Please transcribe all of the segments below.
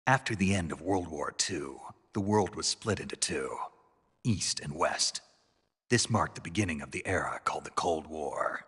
After the end of World War II, the world was split into two, East and West. This marked the beginning of the era called the Cold War.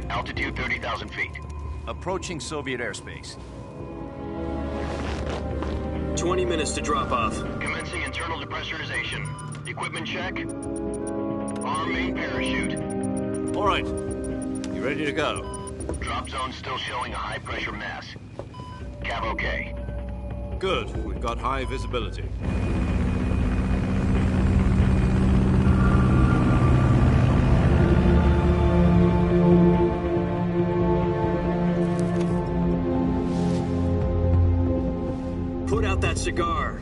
Altitude 30,000 feet. Approaching Soviet airspace. 20 minutes to drop off. Commencing internal depressurization. Equipment check. Arm main parachute. All right. You ready to go? Drop zone still showing a high pressure mass. Cav okay. Good. We've got high visibility. Put out that cigar.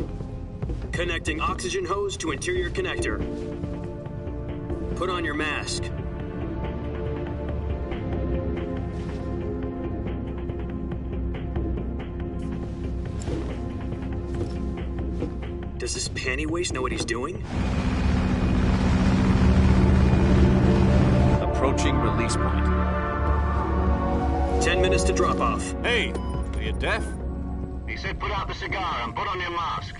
Connecting oxygen hose to interior connector. Put on your mask. Does this panty waste know what he's doing? Approaching release point. 10 minutes to drop off. Hey, are you deaf? He said put out the cigar and put on your mask.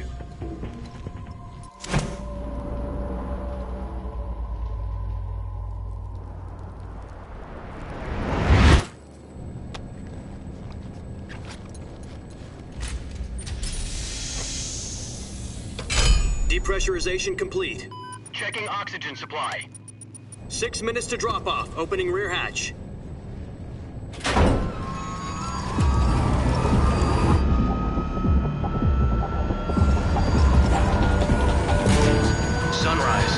Depressurization complete. Checking oxygen supply. 6 minutes to drop off. Opening rear hatch. Sunrise.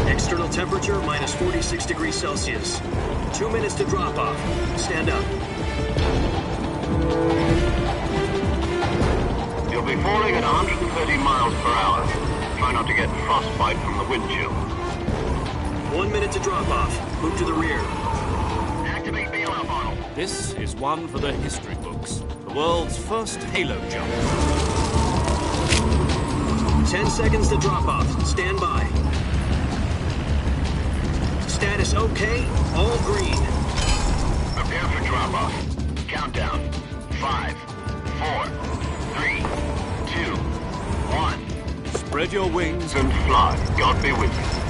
External temperature minus 46 degrees Celsius. 2 minutes to drop off. Stand up. You'll be falling at 130 miles per hour. Try not to get frostbite from the wind chill. 1 minute to drop off. Move to the rear. Activate bailout model. This is one for the history books. The world's first halo jump. 10 seconds to drop off. Stand by. Status okay. All green. Prepare for drop-off. Countdown. 5, 4, 3, 2, 1. Spread your wings And fly. God be with you.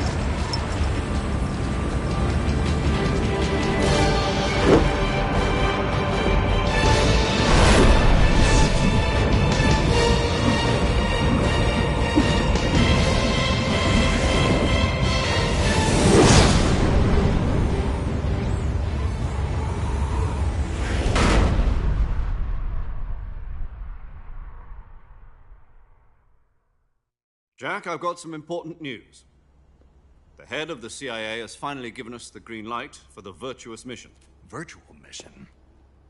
Jack, I've got some important news. The head of the CIA has finally given us the green light for the Virtuous mission. Virtual mission?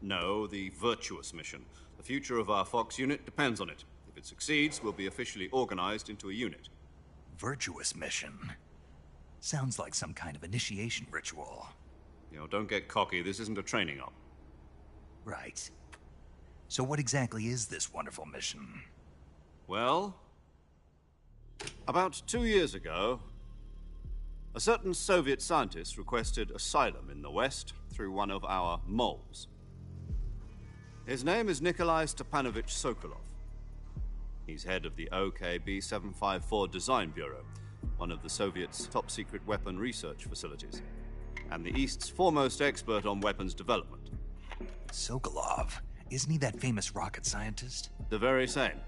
No, the Virtuous mission. The future of our Fox unit depends on it. If it succeeds, we'll be officially organized into a unit. Virtuous mission? Sounds like some kind of initiation ritual. You know, don't get cocky. This isn't a training op. Right. So what exactly is this wonderful mission? Well, about 2 years ago, a certain Soviet scientist requested asylum in the West through one of our moles. His name is Nikolai Stepanovich Sokolov. He's head of the OKB-754 Design Bureau, one of the Soviets' top-secret weapon research facilities, and the East's foremost expert on weapons development. Sokolov? Isn't he that famous rocket scientist? The very same.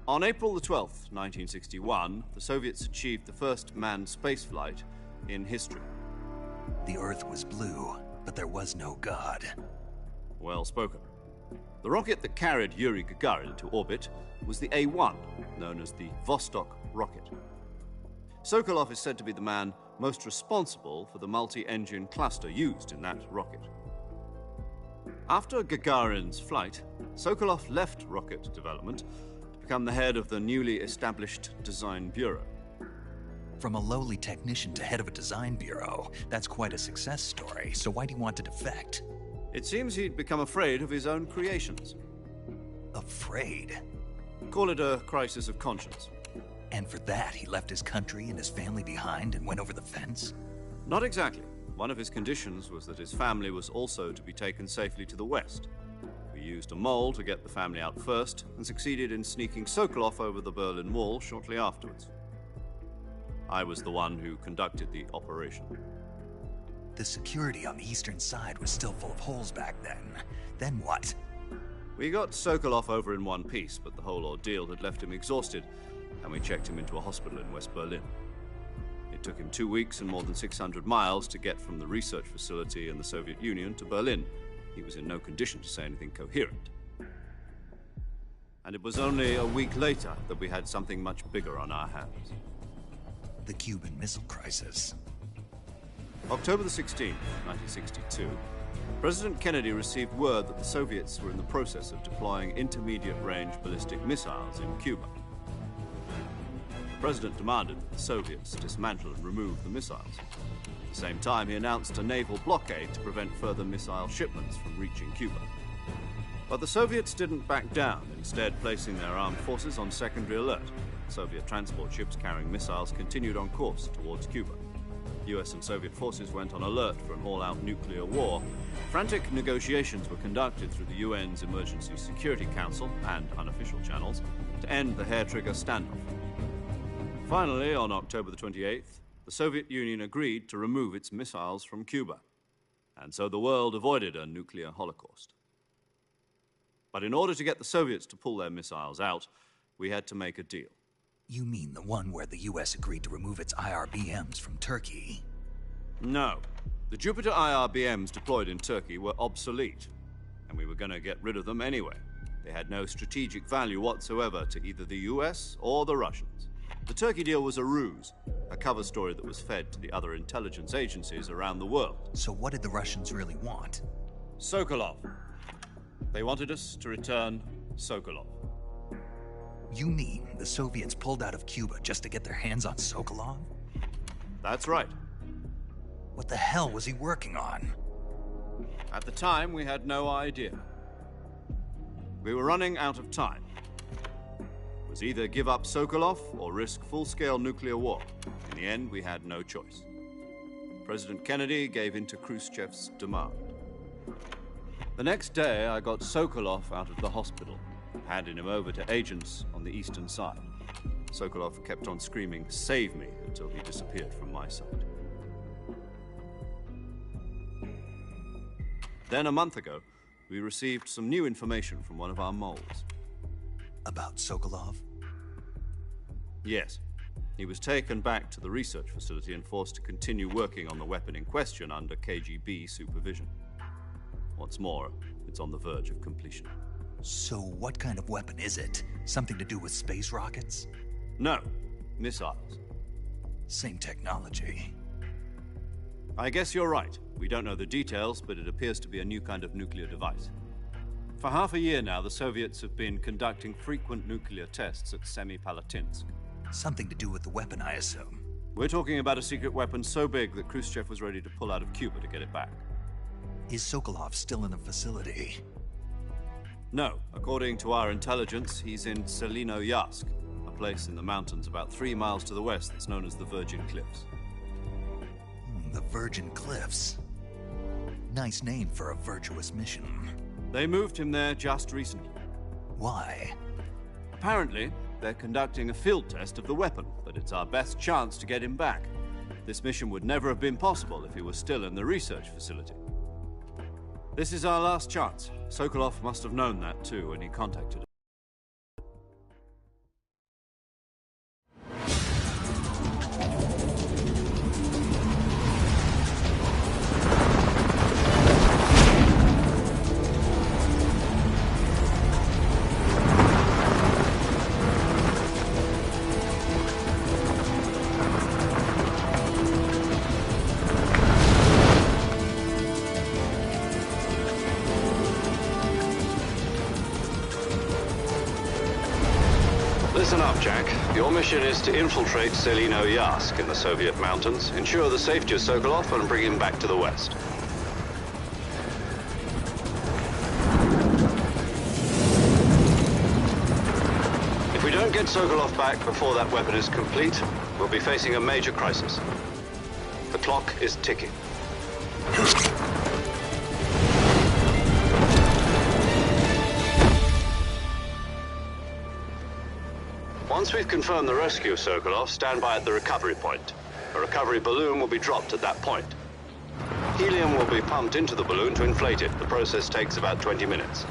On April the 12th, 1961, the Soviets achieved the first manned spaceflight in history. The Earth was blue, but there was no God. Well spoken. The rocket that carried Yuri Gagarin into orbit was the A-1, known as the Vostok rocket. Sokolov is said to be the man most responsible for the multi-engine cluster used in that rocket. After Gagarin's flight, Sokolov left rocket development to become the head of the newly established Design Bureau. From a lowly technician to head of a design bureau, that's quite a success story, so why do you want to defect? It seems he'd become afraid of his own creations. Afraid? Call it a crisis of conscience. And for that, he left his country and his family behind and went over the fence? Not exactly. One of his conditions was that his family was also to be taken safely to the west. We used a mole to get the family out first and succeeded in sneaking Sokolov over the Berlin Wall shortly afterwards. I was the one who conducted the operation. The security on the eastern side was still full of holes back then. Then what? We got Sokolov over in one piece, but the whole ordeal had left him exhausted, and we checked him into a hospital in West Berlin. It took him 2 weeks and more than 600 miles to get from the research facility in the Soviet Union to Berlin. He was in no condition to say anything coherent. And it was only a week later that we had something much bigger on our hands. The Cuban Missile Crisis. October the 16th, 1962, President Kennedy received word that the Soviets were in the process of deploying intermediate-range ballistic missiles in Cuba. The president demanded that the Soviets dismantle and remove the missiles. At the same time, he announced a naval blockade to prevent further missile shipments from reaching Cuba. But the Soviets didn't back down, instead placing their armed forces on secondary alert. Soviet transport ships carrying missiles continued on course towards Cuba. US and Soviet forces went on alert for an all-out nuclear war. Frantic negotiations were conducted through the UN's Emergency Security Council and unofficial channels to end the hair-trigger standoff. Finally, on October the 28th, the Soviet Union agreed to remove its missiles from Cuba. And so the world avoided a nuclear holocaust. But in order to get the Soviets to pull their missiles out, we had to make a deal. You mean the one where the US agreed to remove its IRBMs from Turkey? No. The Jupiter IRBMs deployed in Turkey were obsolete, and we were going to get rid of them anyway. They had no strategic value whatsoever to either the US or the Russians. The Turkey deal was a ruse, a cover story that was fed to the other intelligence agencies around the world. So what did the Russians really want? Sokolov. They wanted us to return Sokolov. You mean the Soviets pulled out of Cuba just to get their hands on Sokolov? That's right. What the hell was he working on? At the time, we had no idea. We were running out of time. It was either give up Sokolov or risk full-scale nuclear war. In the end, we had no choice. President Kennedy gave in to Khrushchev's demand. The next day, I got Sokolov out of the hospital, handing him over to agents on the eastern side. Sokolov kept on screaming, "Save me," until he disappeared from my sight. Then a month ago, we received some new information from one of our moles. About Sokolov? Yes. He was taken back to the research facility and forced to continue working on the weapon in question under KGB supervision. What's more, it's on the verge of completion. So what kind of weapon is it? Something to do with space rockets? No, missiles. Same technology. I guess you're right. We don't know the details, but it appears to be a new kind of nuclear device. For half a year now, the Soviets have been conducting frequent nuclear tests at Semipalatinsk. Something to do with the weapon, I assume. We're talking about a secret weapon so big that Khrushchev was ready to pull out of Cuba to get it back. Is Sokolov still in the facility? No. According to our intelligence, he's in Selinoyarsk, a place in the mountains about 3 miles to the west that's known as the Virgin Cliffs. The Virgin Cliffs. Nice name for a virtuous mission. They moved him there just recently. Why? Apparently, they're conducting a field test of the weapon, but it's our best chance to get him back. This mission would never have been possible if he was still in the research facility. This is our last chance. Sokolov must have known that too when he contacted us. Listen up, Jack. Your mission is to infiltrate Selino Yask in the Soviet mountains, ensure the safety of Sokolov, and bring him back to the West. If we don't get Sokolov back before that weapon is complete, we'll be facing a major crisis. The clock is ticking. Once we've confirmed the rescue of Sokolov, stand by at the recovery point. A recovery balloon will be dropped at that point. Helium will be pumped into the balloon to inflate it. The process takes about 20 minutes.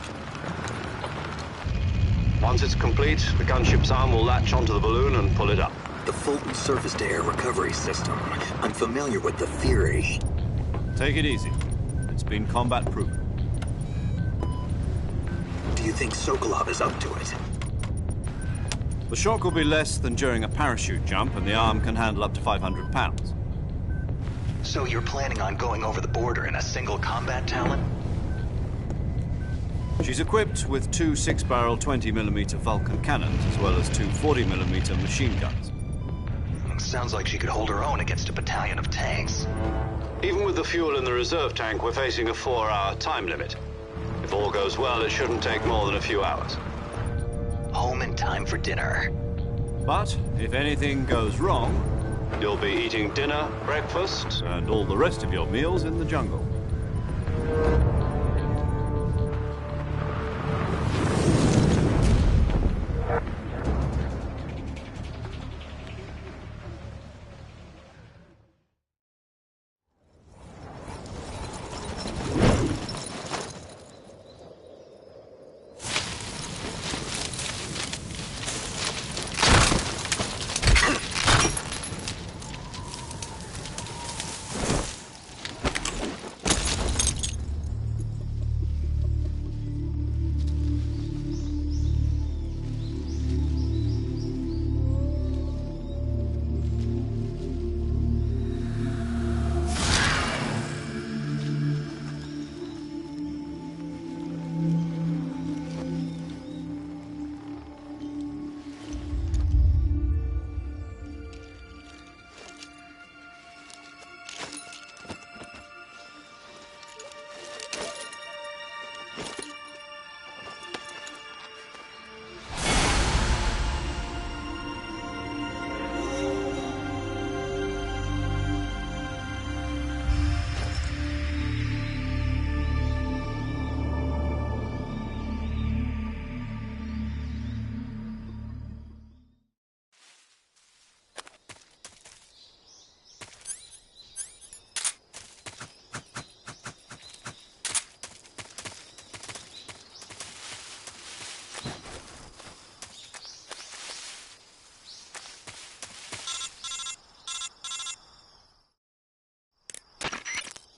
Once it's complete, the gunship's arm will latch onto the balloon and pull it up. The Fulton surface-to-air recovery system. I'm familiar with the theory. Take it easy. It's been combat-proven. Do you think Sokolov is up to it? The shock will be less than during a parachute jump, and the arm can handle up to 500 pounds. So you're planning on going over the border in a single combat Talon? She's equipped with two 6-barrel 20mm Vulcan cannons, as well as two 40mm machine guns. Sounds like she could hold her own against a battalion of tanks. Even with the fuel in the reserve tank, we're facing a 4-hour time limit. If all goes well, it shouldn't take more than a few hours. Home in time for dinner. But if anything goes wrong, You'll be eating dinner, breakfast, and all the rest of your meals in the jungle.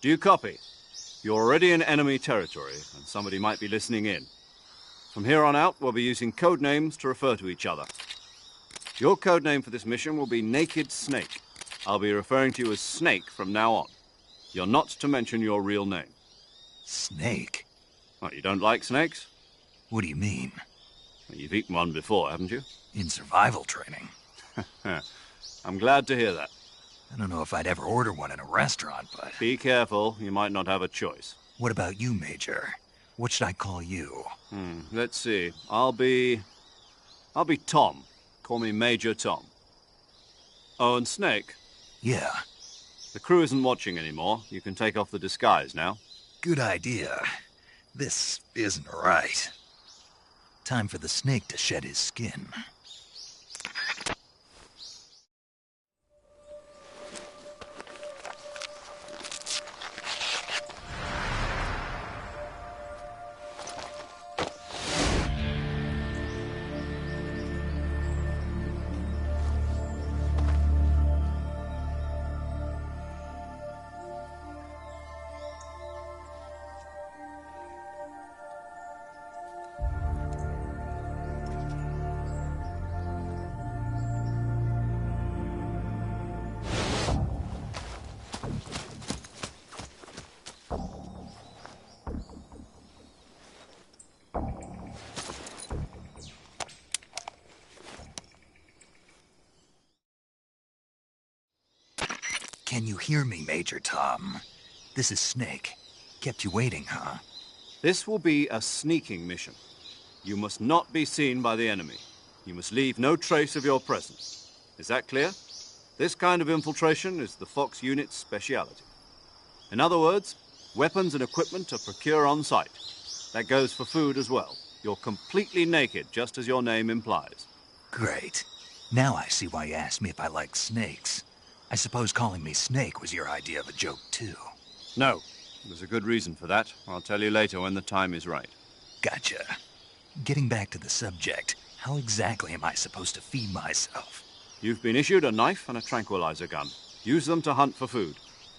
Do you copy? You're already in enemy territory, and somebody might be listening in. From here on out, we'll be using code names to refer to each other. Your code name for this mission will be Naked Snake. I'll be referring to you as Snake from now on. You're not to mention your real name. Snake? What, you don't like snakes? What do you mean? Well, you've eaten one before, haven't you? In survival training. I'm glad to hear that. I don't know if I'd ever order one in a restaurant, but... Be careful, you might not have a choice. What about you, Major? What should I call you? Let's see. I'll be Tom. Call me Major Tom. Oh, and Snake, Yeah, the crew isn't watching anymore. You can take off the disguise now. good idea. This isn't right. Time for the snake to shed his skin. Can you hear me, Major Tom? This is Snake. Kept you waiting, huh? This will be a sneaking mission. You must not be seen by the enemy. You must leave no trace of your presence. Is that clear? This kind of infiltration is the Fox unit's speciality. In other words, weapons and equipment are procured on site. That goes for food as well. You're completely naked, just as your name implies. Great. Now I see why you asked me if I like snakes. I suppose calling me Snake was your idea of a joke, too. No. There's a good reason for that. I'll tell you later when the time is right. Gotcha. Getting back to the subject, how exactly am I supposed to feed myself? You've been issued a knife and a tranquilizer gun. Use them to hunt for food.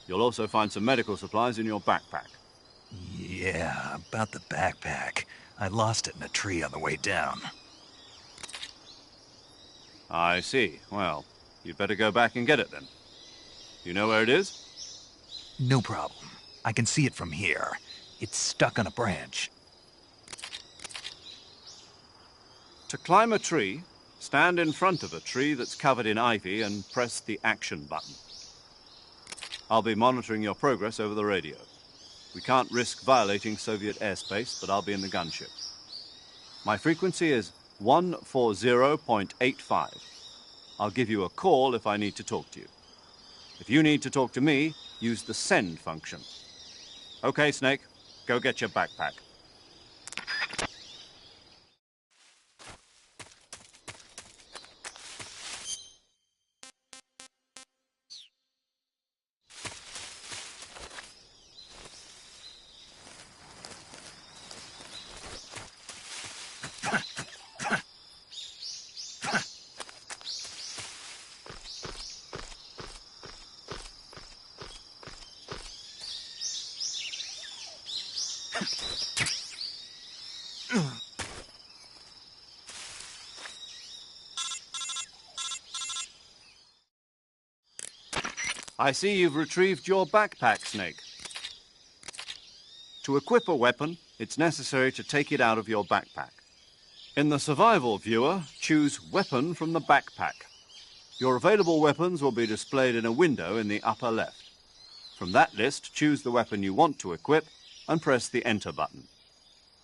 You'll also find some medical supplies in your backpack. Yeah, about the backpack. I lost it in a tree on the way down. I see. Well, you'd better go back and get it then. You know where it is? No problem. I can see it from here. It's stuck on a branch. To climb a tree, stand in front of a tree that's covered in ivy and press the action button. I'll be monitoring your progress over the radio. We can't risk violating Soviet airspace, but I'll be in the gunship. My frequency is 140.85. I'll give you a call if I need to talk to you. If you need to talk to me, use the send function. Okay, Snake, go get your backpack. I see you've retrieved your backpack, Snake. To equip a weapon, it's necessary to take it out of your backpack. In the survival viewer, choose Weapon from the backpack. Your available weapons will be displayed in a window in the upper left. From that list, choose the weapon you want to equip and press the Enter button.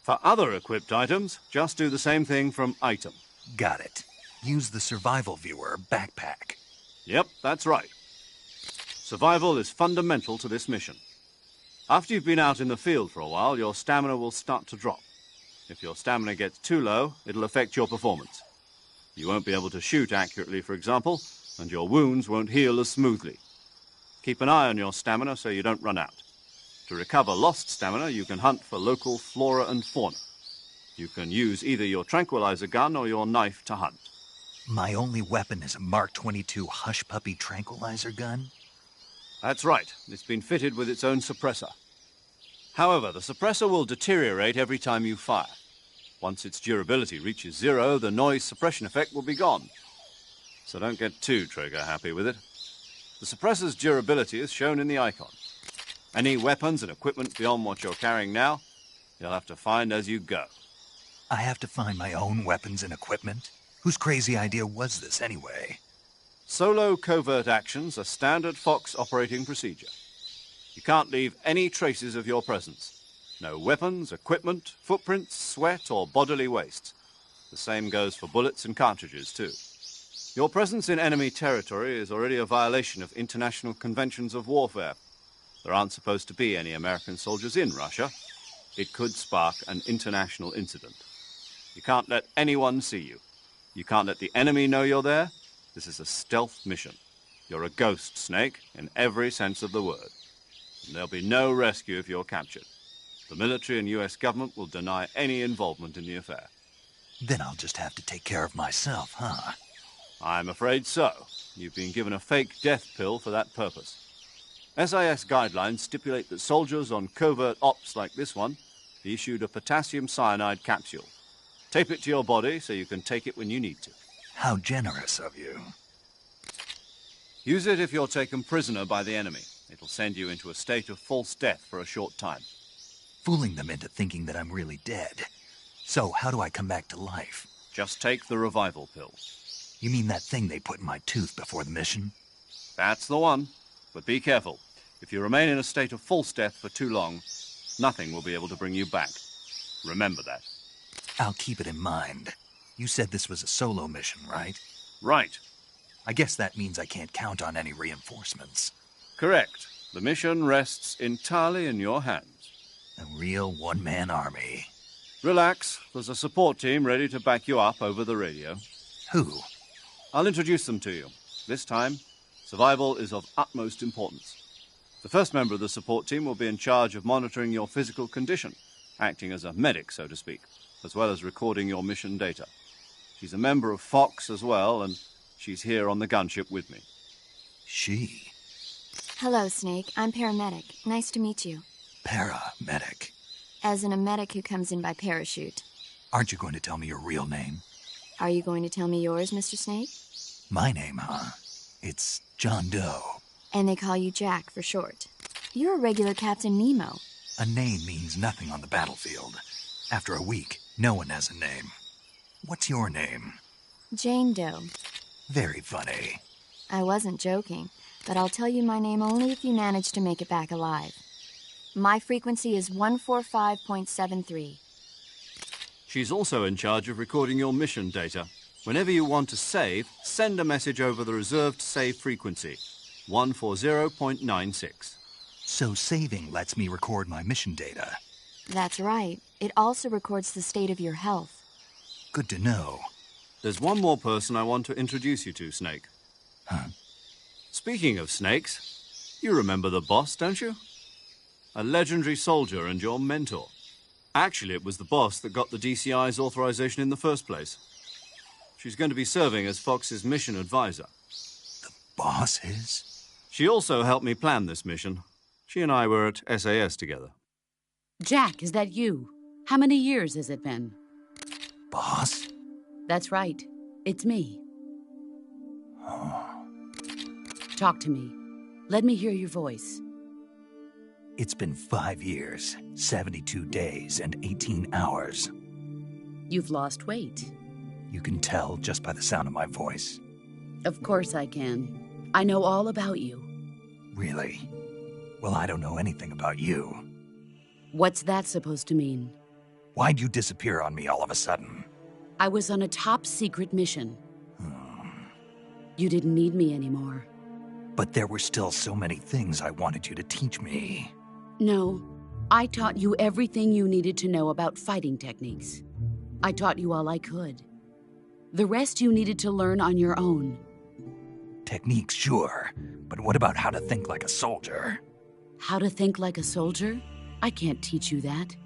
For other equipped items, just do the same thing from Item. Got it. Use the survival viewer backpack. Yep, that's right. Survival is fundamental to this mission. After you've been out in the field for a while, your stamina will start to drop. If your stamina gets too low, it'll affect your performance. You won't be able to shoot accurately, for example, and your wounds won't heal as smoothly. Keep an eye on your stamina so you don't run out. To recover lost stamina, you can hunt for local flora and fauna. You can use either your tranquilizer gun or your knife to hunt. My only weapon is a Mark 22 Hush Puppy tranquilizer gun? That's right. It's been fitted with its own suppressor. However, the suppressor will deteriorate every time you fire. Once its durability reaches 0, the noise suppression effect will be gone. So don't get too trigger-happy with it. The suppressor's durability is shown in the icon. Any weapons and equipment beyond what you're carrying now, you'll have to find as you go. I have to find my own weapons and equipment? Whose crazy idea was this, anyway? Solo covert actions are standard Fox operating procedure. You can't leave any traces of your presence. No weapons, equipment, footprints, sweat, or bodily wastes. The same goes for bullets and cartridges, too. Your presence in enemy territory is already a violation of international conventions of warfare. There aren't supposed to be any American soldiers in Russia. It could spark an international incident. You can't let anyone see you. You can't let the enemy know you're there. This is a stealth mission. You're a ghost, Snake, in every sense of the word. And there'll be no rescue if you're captured. The military and U.S. government will deny any involvement in the affair. Then I'll just have to take care of myself, huh? I'm afraid so. You've been given a fake death pill for that purpose. SIS guidelines stipulate that soldiers on covert ops like this one be issued a potassium cyanide capsule. Tape it to your body so you can take it when you need to. How generous of you. Use it if you're taken prisoner by the enemy. It'll send you into a state of false death for a short time. Fooling them into thinking that I'm really dead. So how do I come back to life? Just take the revival pill. You mean that thing they put in my tooth before the mission? That's the one. But be careful. If you remain in a state of false death for too long, nothing will be able to bring you back. Remember that. I'll keep it in mind. You said this was a solo mission, right? Right. I guess that means I can't count on any reinforcements. Correct. The mission rests entirely in your hands. A real one-man army. Relax. There's a support team ready to back you up over the radio. Who? I'll introduce them to you. This time, survival is of utmost importance. The first member of the support team will be in charge of monitoring your physical condition, acting as a medic, so to speak, as well as recording your mission data. She's a member of Fox as well, and she's here on the gunship with me. She? Hello, Snake. I'm paramedic. Nice to meet you. Paramedic. As in a medic who comes in by parachute. Aren't you going to tell me your real name? Are you going to tell me yours, Mr. Snake? My name, huh? It's John Doe. And they call you Jack for short. You're a regular Captain Nemo. A name means nothing on the battlefield. After a week, no one has a name. What's your name? Jane Doe. Very funny. I wasn't joking, but I'll tell you my name only if you manage to make it back alive. My frequency is 145.73. She's also in charge of recording your mission data. Whenever you want to save, send a message over the reserved save frequency, 140.96. So saving lets me record my mission data. That's right. It also records the state of your health. Good to know. There's one more person I want to introduce you to, Snake. Huh? Speaking of snakes, you remember the boss, don't you? A legendary soldier and your mentor. Actually, it was the boss that got the DCI's authorization in the first place. She's going to be serving as Fox's mission advisor. The boss is? She also helped me plan this mission. She and I were at SAS together. Jack, is that you? How many years has it been? Boss? That's right. It's me. Talk to me. Let me hear your voice. It's been 5 years, 72 days, and 18 hours. You've lost weight. You can tell just by the sound of my voice. Of course I can. I know all about you. Really? Well, I don't know anything about you. What's that supposed to mean? Why'd you disappear on me all of a sudden? I was on a top-secret mission. You didn't need me anymore. But there were still so many things I wanted you to teach me. No, I taught you everything you needed to know about fighting techniques. I taught you all I could. The rest you needed to learn on your own. Techniques, sure. But what about how to think like a soldier? How to think like a soldier? I can't teach you that.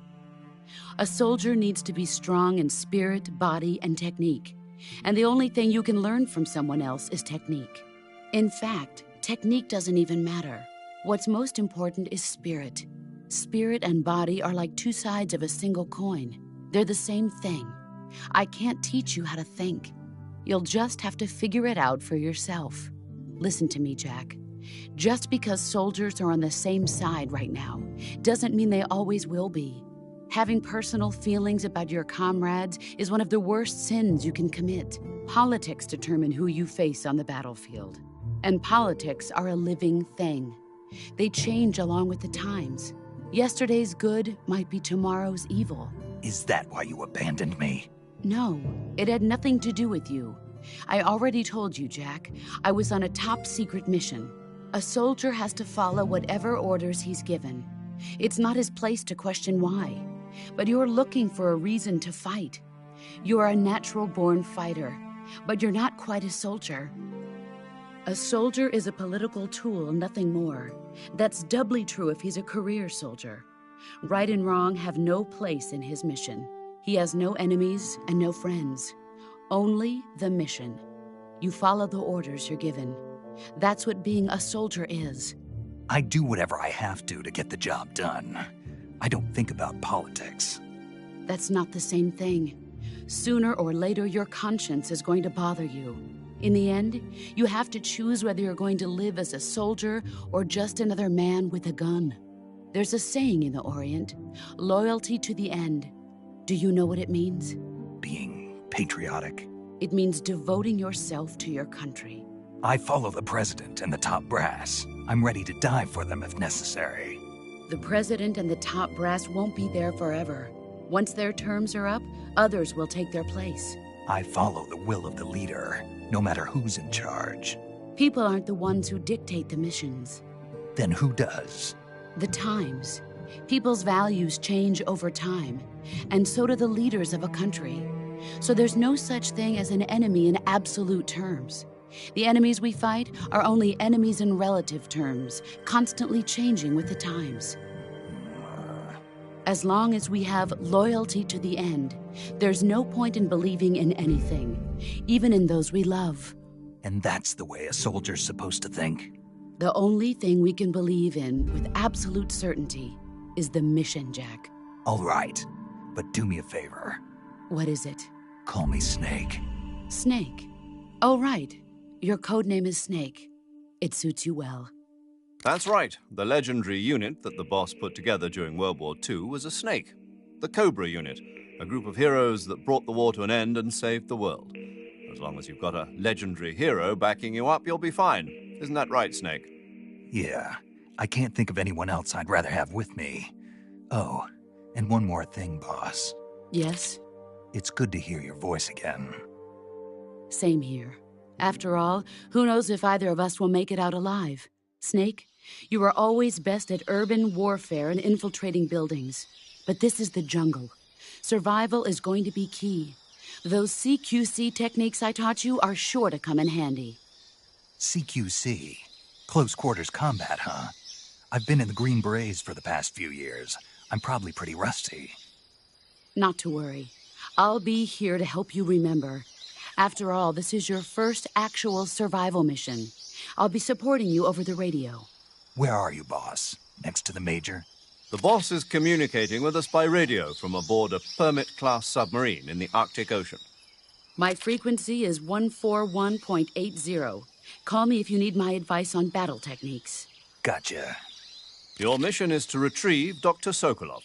A soldier needs to be strong in spirit, body, and technique. And the only thing you can learn from someone else is technique. In fact, technique doesn't even matter. What's most important is spirit. Spirit and body are like two sides of a single coin. They're the same thing. I can't teach you how to think. You'll just have to figure it out for yourself. Listen to me, Jack. Just because soldiers are on the same side right now doesn't mean they always will be. Having personal feelings about your comrades is one of the worst sins you can commit. Politics determine who you face on the battlefield. And politics are a living thing. They change along with the times. Yesterday's good might be tomorrow's evil. Is that why you abandoned me? No, it had nothing to do with you. I already told you, Jack. I was on a top-secret mission. A soldier has to follow whatever orders he's given. It's not his place to question why. But you're looking for a reason to fight. You're a natural-born fighter, but you're not quite a soldier. A soldier is a political tool, nothing more. That's doubly true if he's a career soldier. Right and wrong have no place in his mission. He has no enemies and no friends. Only the mission. You follow the orders you're given. That's what being a soldier is. I do whatever I have to get the job done. I don't think about politics. That's not the same thing. Sooner or later, your conscience is going to bother you. In the end, you have to choose whether you're going to live as a soldier or just another man with a gun. There's a saying in the Orient, loyalty to the end. Do you know what it means? Being patriotic? It means devoting yourself to your country. I follow the president and the top brass. I'm ready to die for them if necessary. The president and the top brass won't be there forever. Once their terms are up, others will take their place. I follow the will of the leader, no matter who's in charge. People aren't the ones who dictate the missions. Then who does? The times. People's values change over time, and so do the leaders of a country. So there's no such thing as an enemy in absolute terms. The enemies we fight are only enemies in relative terms, constantly changing with the times. As long as we have loyalty to the end, there's no point in believing in anything, even in those we love. And that's the way a soldier's supposed to think? The only thing we can believe in with absolute certainty is the mission, Jack. All right, but do me a favor. What is it? Call me Snake. Snake. Oh, right. Your code name is Snake. It suits you well. That's right. The legendary unit that the boss put together during World War II was a snake. The Cobra unit, a group of heroes that brought the war to an end and saved the world. As long as you've got a legendary hero backing you up, you'll be fine. Isn't that right, Snake? Yeah, I can't think of anyone else I'd rather have with me. Oh, and one more thing, boss. Yes? It's good to hear your voice again. Same here. After all, who knows if either of us will make it out alive? Snake, you are always best at urban warfare and infiltrating buildings. But this is the jungle. Survival is going to be key. Those CQC techniques I taught you are sure to come in handy. CQC? Close quarters combat, huh? I've been in the Green Berets for the past few years. I'm probably pretty rusty. Not to worry. I'll be here to help you remember. After all, this is your first actual survival mission. I'll be supporting you over the radio. Where are you, boss? Next to the Major? The boss is communicating with us by radio from aboard a Permit-class submarine in the Arctic Ocean. My frequency is 141.80. Call me if you need my advice on battle techniques. Gotcha. Your mission is to retrieve Dr. Sokolov.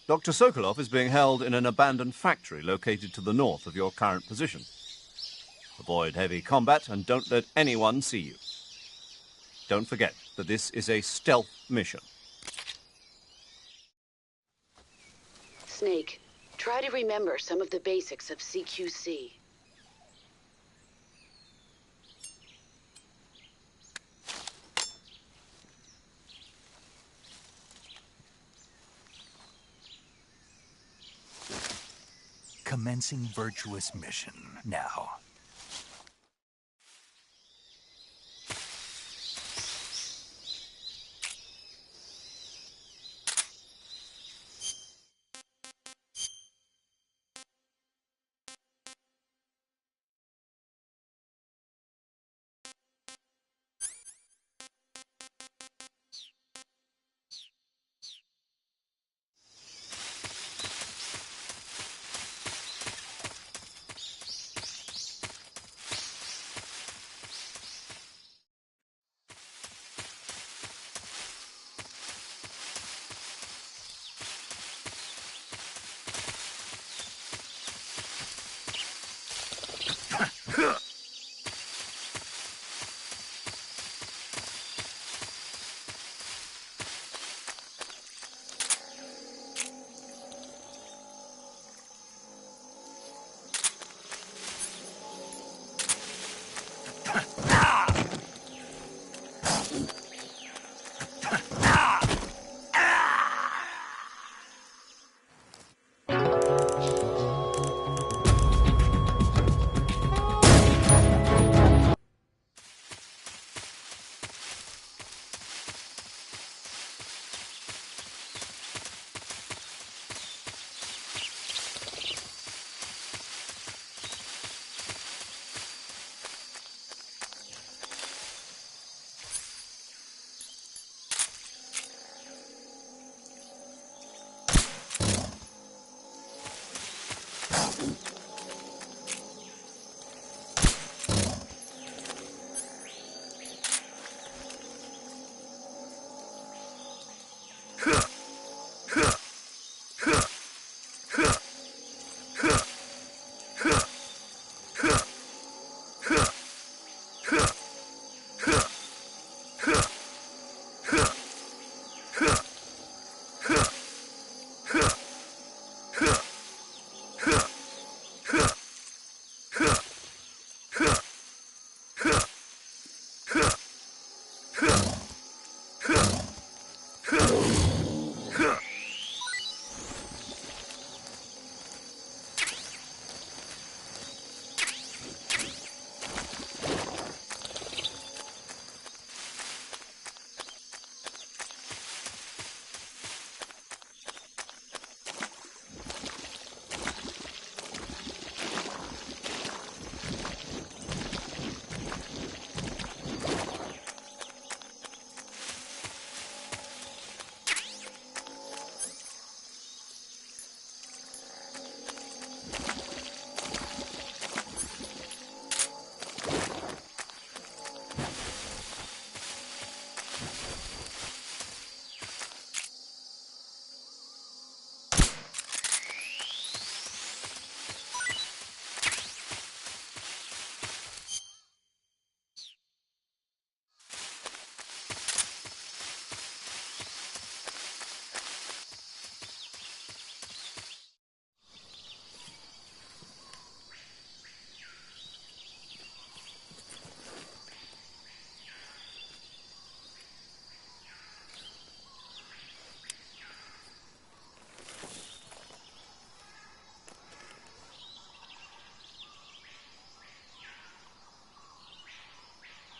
Dr. Sokolov is being held in an abandoned factory located to the north of your current position. Avoid heavy combat and don't let anyone see you. Don't forget that this is a stealth mission. Snake, try to remember some of the basics of CQC. Commencing virtuous mission now.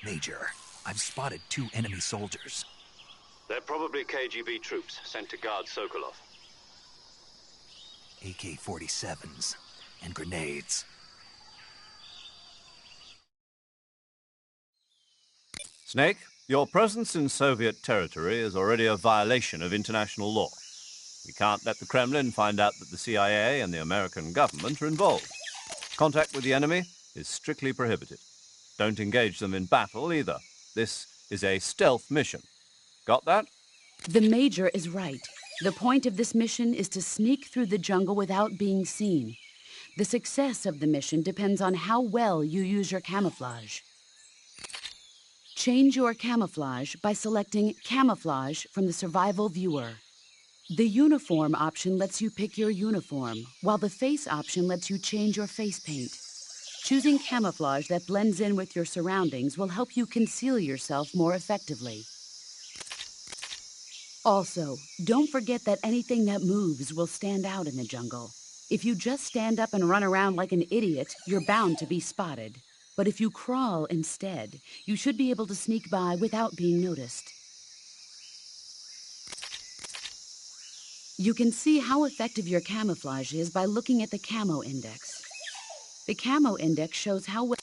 Major, I've spotted 2 enemy soldiers. They're probably KGB troops sent to guard Sokolov. AK-47s and grenades. Snake, your presence in Soviet territory is already a violation of international law. We can't let the Kremlin find out that the CIA and the American government are involved. Contact with the enemy is strictly prohibited. Don't engage them in battle either. This is a stealth mission. Got that? The Major is right. The point of this mission is to sneak through the jungle without being seen. The success of the mission depends on how well you use your camouflage. Change your camouflage by selecting Camouflage from the Survival Viewer. The Uniform option lets you pick your uniform, while the Face option lets you change your face paint. Choosing camouflage that blends in with your surroundings will help you conceal yourself more effectively. Also, don't forget that anything that moves will stand out in the jungle. If you just stand up and run around like an idiot, you're bound to be spotted. But if you crawl instead, you should be able to sneak by without being noticed. You can see how effective your camouflage is by looking at the Camo Index. The Camo Index shows how well...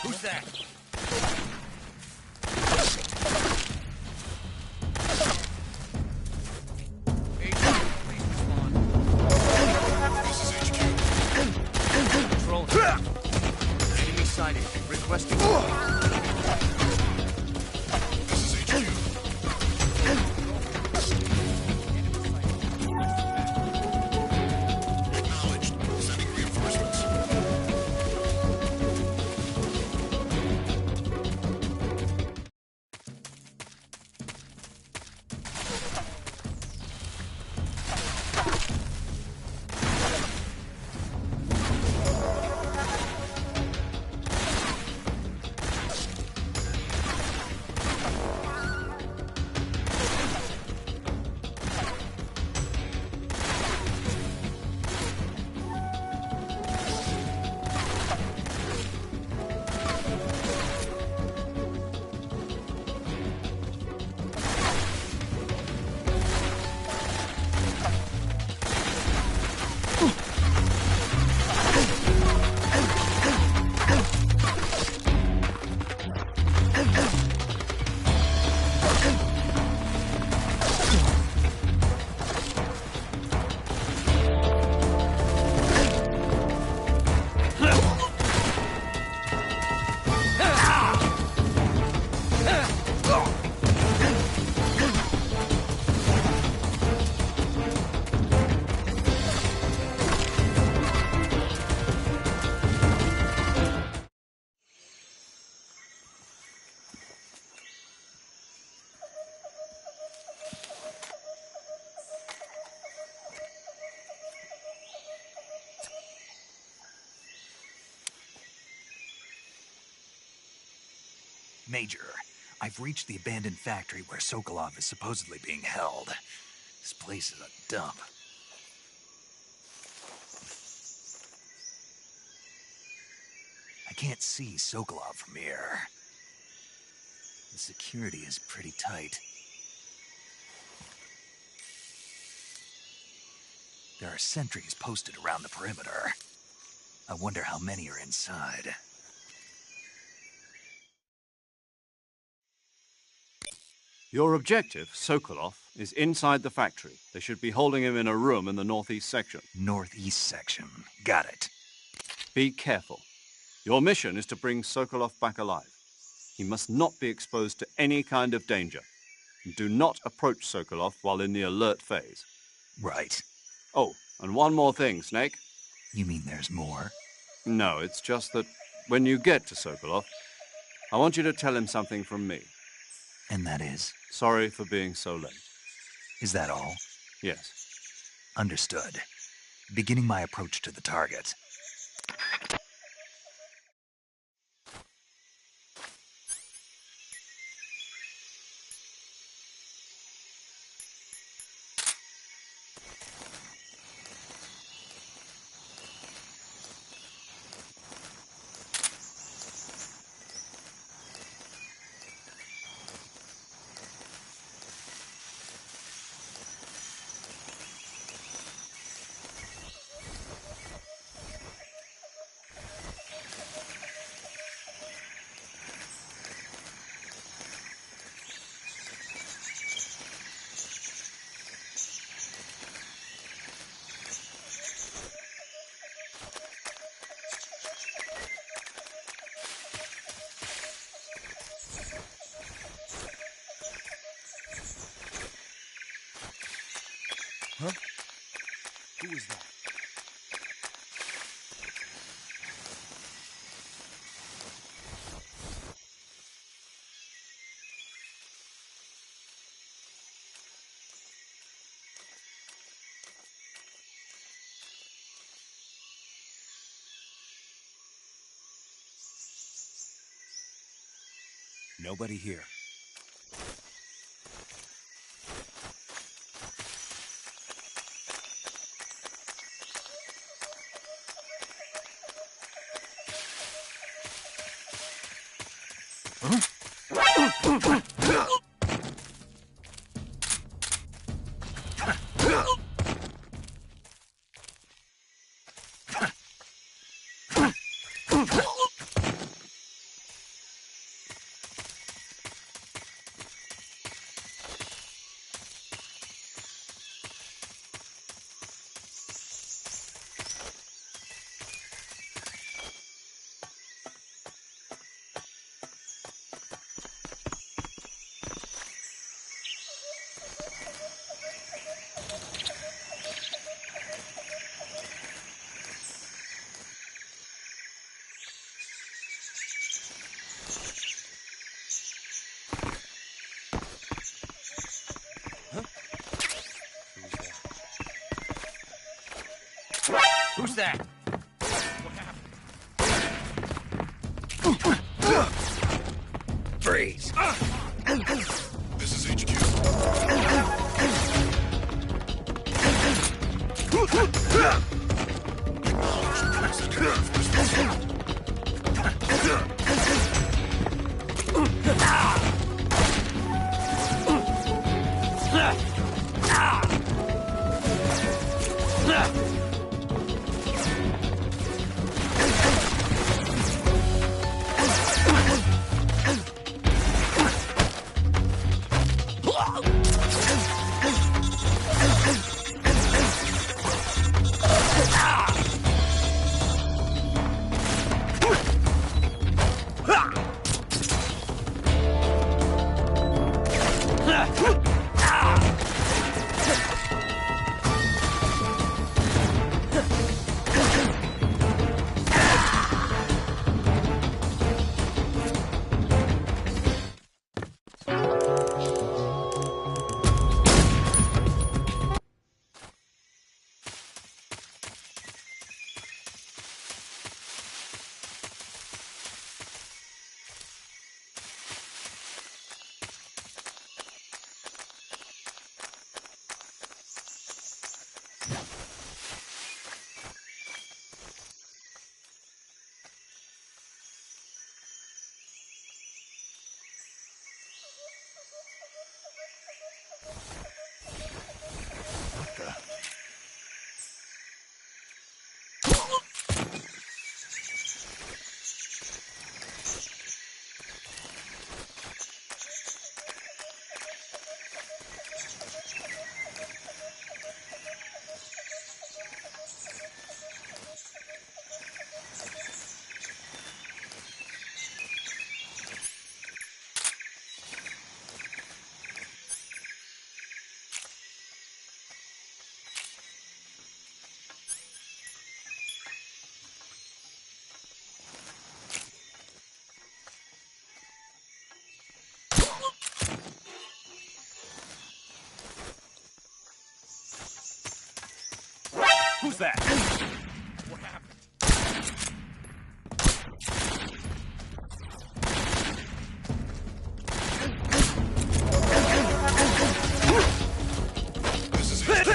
Who's that? Control. Enemy sighted. Requesting. This is HQ. Acknowledged. Sending reinforcements. Major, I've reached the abandoned factory where Sokolov is supposedly being held. This place is a dump. I can't see Sokolov from here. The security is pretty tight. There are sentries posted around the perimeter. I wonder how many are inside. Your objective, Sokolov, is inside the factory. They should be holding him in a room in the northeast section. Northeast section. Got it. Be careful. Your mission is to bring Sokolov back alive. He must not be exposed to any kind of danger. And do not approach Sokolov while in the alert phase. Right. Oh, and one more thing, Snake. You mean there's more? No, it's just that when you get to Sokolov, I want you to tell him something from me. And that is? Sorry for being so late. Is that all? Yes. Understood. Beginning my approach to the target. Who was that? Nobody here. Who's that? Freeze! This is HQ. Who's that? What happened? This is HQ.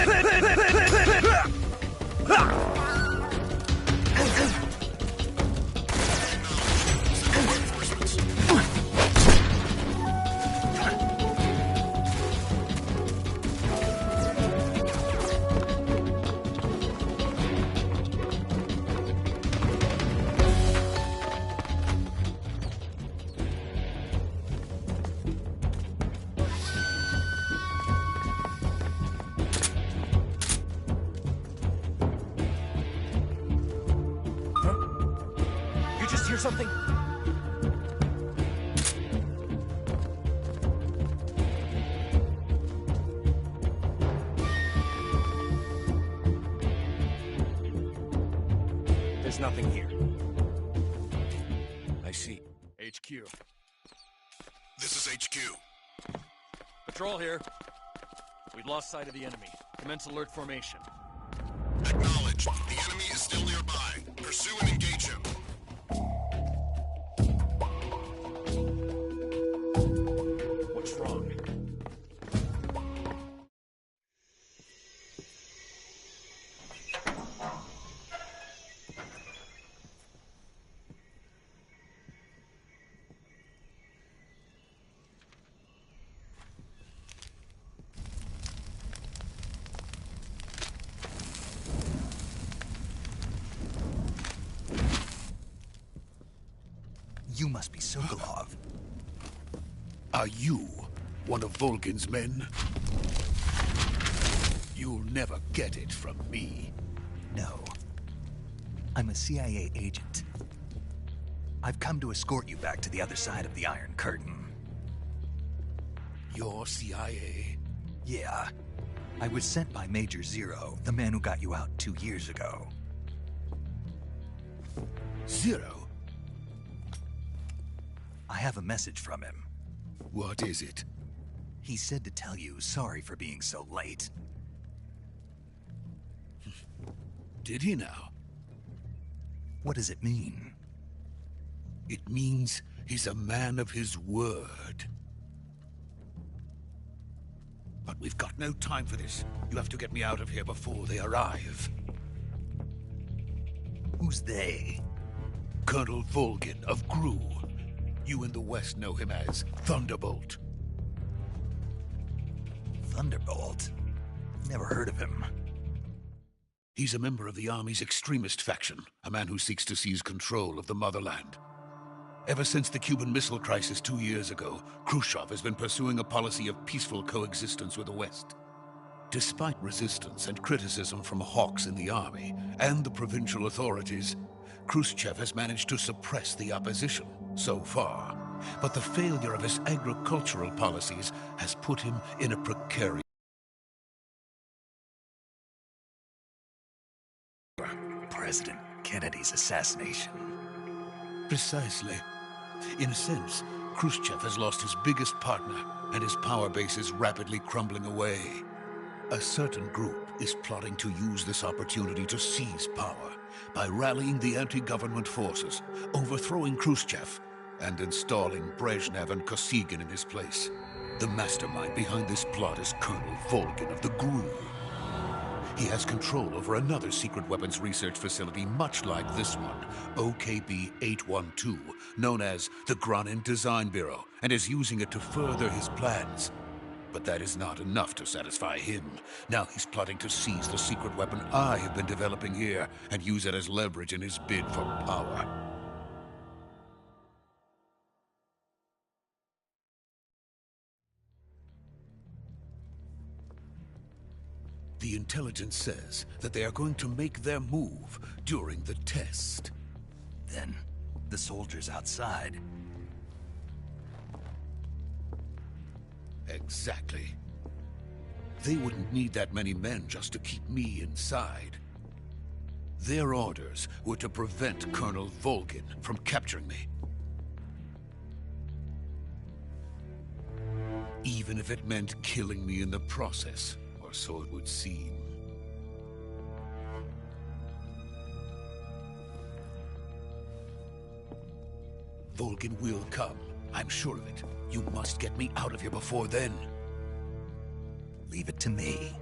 You just hear something? nothing here. I see. HQ. This is HQ. Patrol here. We've lost sight of the enemy. Commence alert formation. Acknowledged. The enemy is still nearby. Pursue and engage him. What's wrong? You must be Sokolov. Are you one of Volgin's men? You'll never get it from me. No. I'm a CIA agent. I've come to escort you back to the other side of the Iron Curtain. You're CIA? Yeah. I was sent by Major Zero, the man who got you out 2 years ago. Zero? I have a message from him. What is it? He said to tell you sorry for being so late. Did he now? What does it mean? It means he's a man of his word. But we've got no time for this. You have to get me out of here before they arrive. Who's they? Colonel Volgin of GRU. You in the West know him as Thunderbolt. Thunderbolt? Never heard of him. He's a member of the Army's extremist faction, a man who seeks to seize control of the motherland. Ever since the Cuban Missile Crisis 2 years ago, Khrushchev has been pursuing a policy of peaceful coexistence with the West. Despite resistance and criticism from hawks in the Army and the provincial authorities, Khrushchev has managed to suppress the opposition so far. But the failure of his agricultural policies has put him in a precarious... President Kennedy's assassination. Precisely. In a sense, Khrushchev has lost his biggest partner, and his power base is rapidly crumbling away. A certain group is plotting to use this opportunity to seize power by rallying the anti-government forces, overthrowing Khrushchev, and installing Brezhnev and Kosygin in his place. The mastermind behind this plot is Colonel Volgin of the GRU. He has control over another secret weapons research facility much like this one, OKB-812, known as the Granin Design Bureau, and is using it to further his plans. But that is not enough to satisfy him. Now he's plotting to seize the secret weapon I have been developing here and use it as leverage in his bid for power. The intelligence says that they are going to make their move during the test. Then, the soldiers outside. Exactly. They wouldn't need that many men just to keep me inside. Their orders were to prevent Colonel Volgin from capturing me. Even if it meant killing me in the process, or so it would seem. Volgin will come. I'm sure of it. You must get me out of here before then. Leave it to me.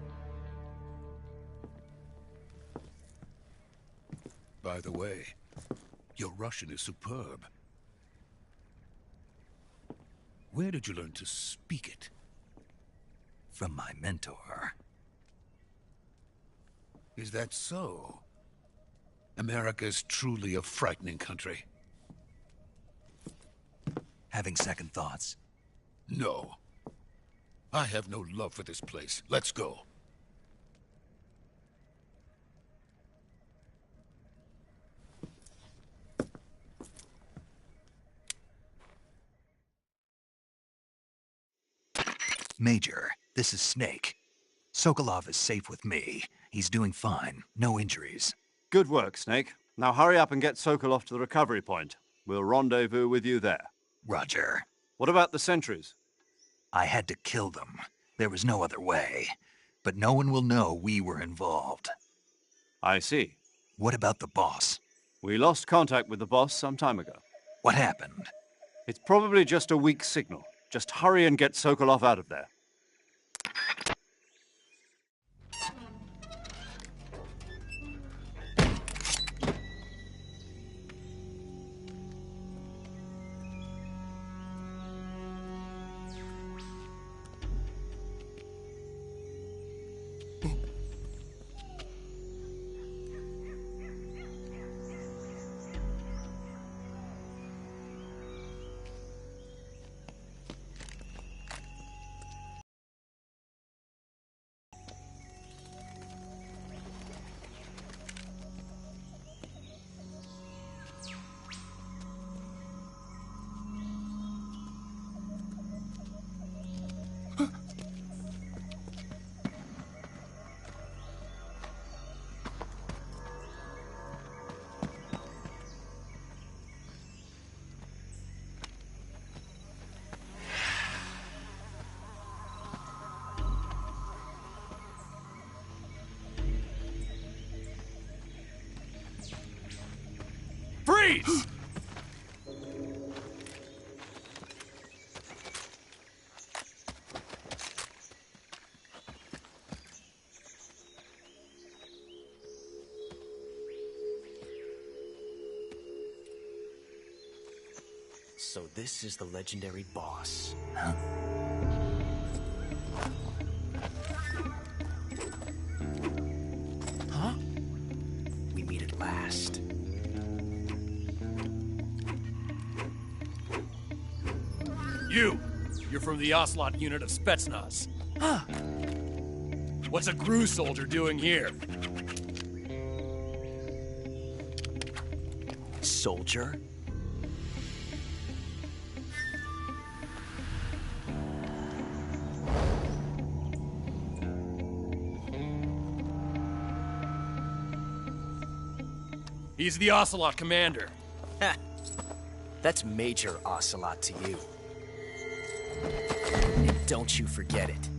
By the way, your Russian is superb. Where did you learn to speak it? From my mentor. Is that so? America is truly a frightening country. Having second thoughts? No. I have no love for this place. Let's go. Major, this is Snake. Sokolov is safe with me. He's doing fine. No injuries. Good work, Snake. Now hurry up and get Sokolov to the recovery point. We'll rendezvous with you there. Roger. What about the sentries? I had to kill them. There was no other way. But no one will know we were involved. I see. What about the boss? We lost contact with the boss some time ago. What happened? It's probably just a weak signal. Just hurry and get Sokolov out of there. Freeze! So this is the legendary boss. Huh? Huh? We meet at last. You're from the Ocelot unit of Spetsnaz. Huh. What's a GRU soldier doing here? Soldier? He's the Ocelot commander. Ha! That's Major Ocelot to you. And don't you forget it.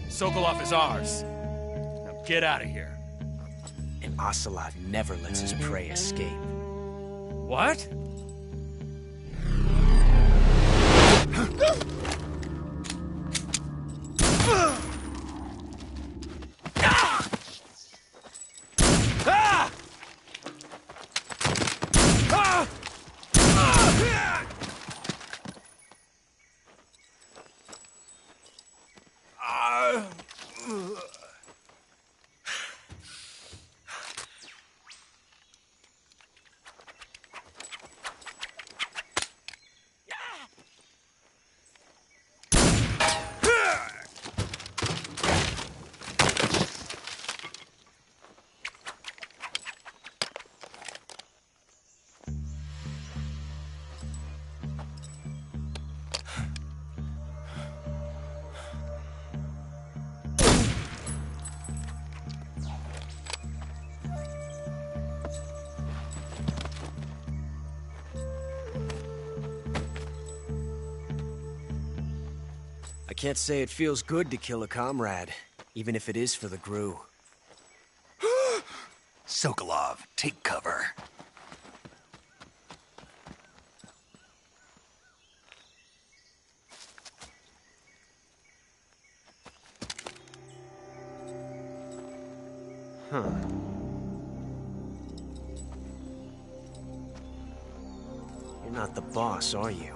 Sokolov is ours. Now get out of here. And Ocelot never lets his prey escape. What? I can't say it feels good to kill a comrade, even if it is for the GRU. Sokolov, take cover. Huh. You're not the boss, are you?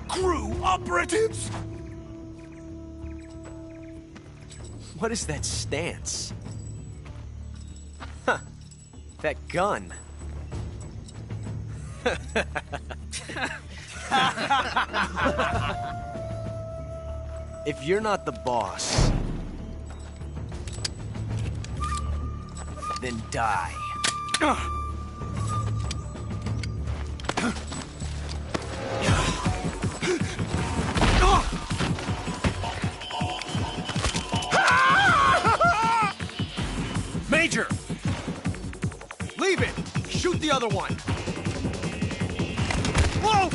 GRU operatives! What is that stance? Huh. That gun. If you're not the boss, then die. Major! Leave it! Shoot the other one! Whoa!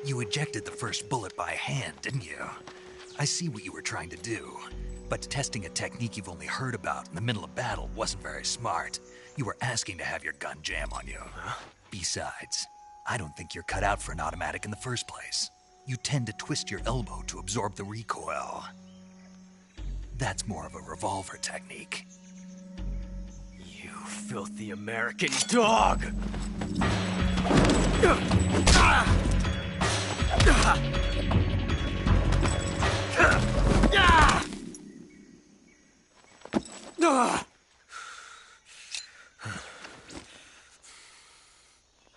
You ejected the first bullet by hand, didn't you? I see what you were trying to do. But testing a technique you've only heard about in the middle of battle wasn't very smart. You were asking to have your gun jam on you. Besides, I don't think you're cut out for an automatic in the first place. You tend to twist your elbow to absorb the recoil. That's more of a revolver technique. You filthy American dog!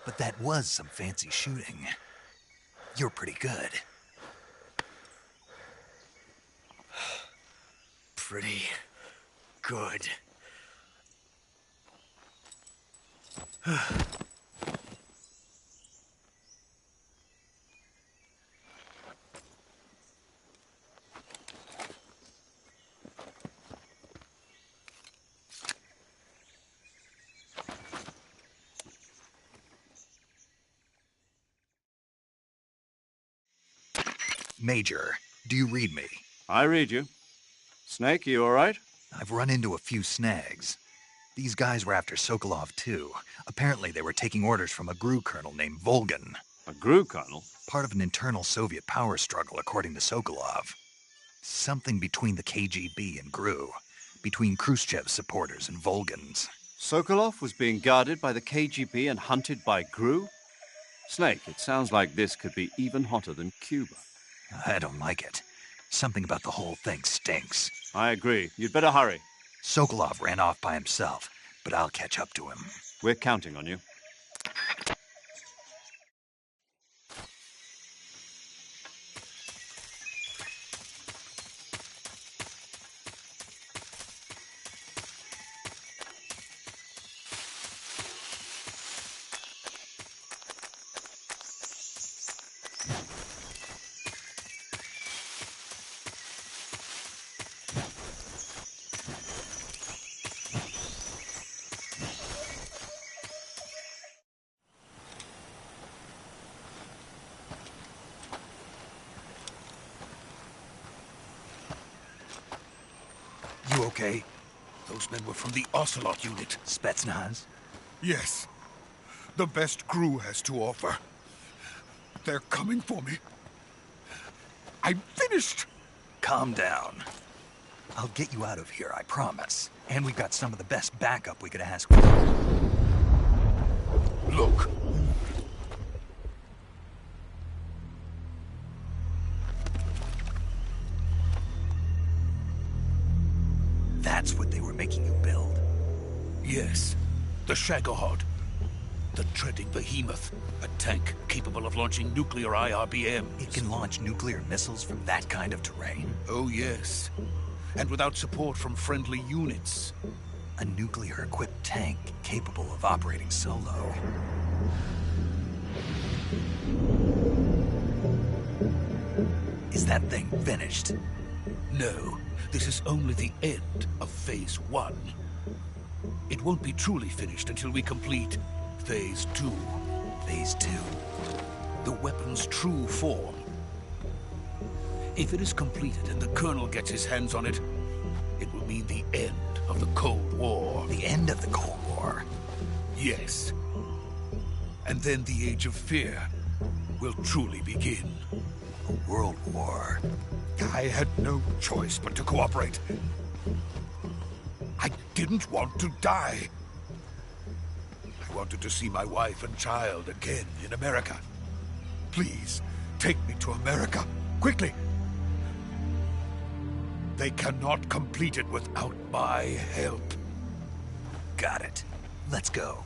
But that was some fancy shooting. You're pretty good. Pretty good. Major, do you read me? I read you. Snake, you all right? I've run into a few snags. These guys were after Sokolov, too. Apparently they were taking orders from a GRU colonel named Volgin. A GRU colonel? Part of an internal Soviet power struggle, according to Sokolov. Something between the KGB and GRU. Between Khrushchev's supporters and Volgin's. Sokolov was being guarded by the KGB and hunted by GRU? Snake, it sounds like this could be even hotter than Cuba. I don't like it. Something about the whole thing stinks. I agree. You'd better hurry. Sokolov ran off by himself, but I'll catch up to him. We're counting on you. You okay? Those men were from the Ocelot unit. Spetsnaz? Yes. The best GRU has to offer. They're coming for me. I'm finished! Calm down. I'll get you out of here, I promise. And we've got some of the best backup we could ask for. Look. That's what they were making you build? Yes. The Shagohod. The treading behemoth. A tank capable of launching nuclear IRBMs. It can launch nuclear missiles from that kind of terrain? Oh, yes. And without support from friendly units. A nuclear-equipped tank capable of operating solo. Is that thing finished? No, this is only the end of Phase 1. It won't be truly finished until we complete Phase 2. Phase 2? The weapon's true form. If it is completed and the Colonel gets his hands on it, it will mean the end of the Cold War. The end of the Cold War? Yes. And then the Age of Fear will truly begin. A world war. I had no choice but to cooperate. I didn't want to die. I wanted to see my wife and child again in America. Please, take me to America, quickly. They cannot complete it without my help. Got it. Let's go.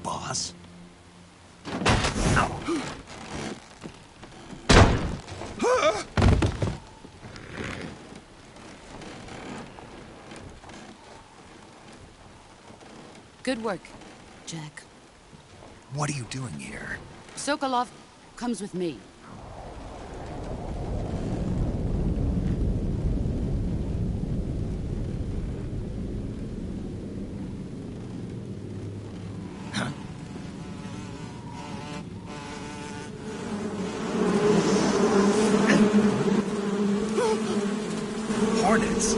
Boss? Good work, Jack. What are you doing here? Sokolov comes with me. Hornets?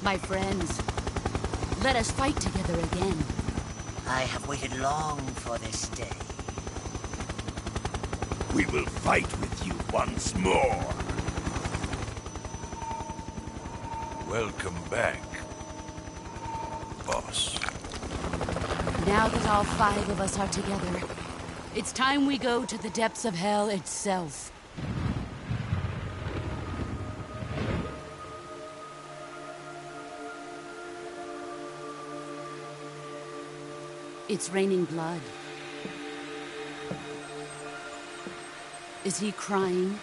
My friends, let us fight together again. I have waited long for this day. We will fight with you once more. Welcome back, boss. Now that all 5 of us are together, it's time we go to the depths of hell itself. It's raining blood. Is he crying?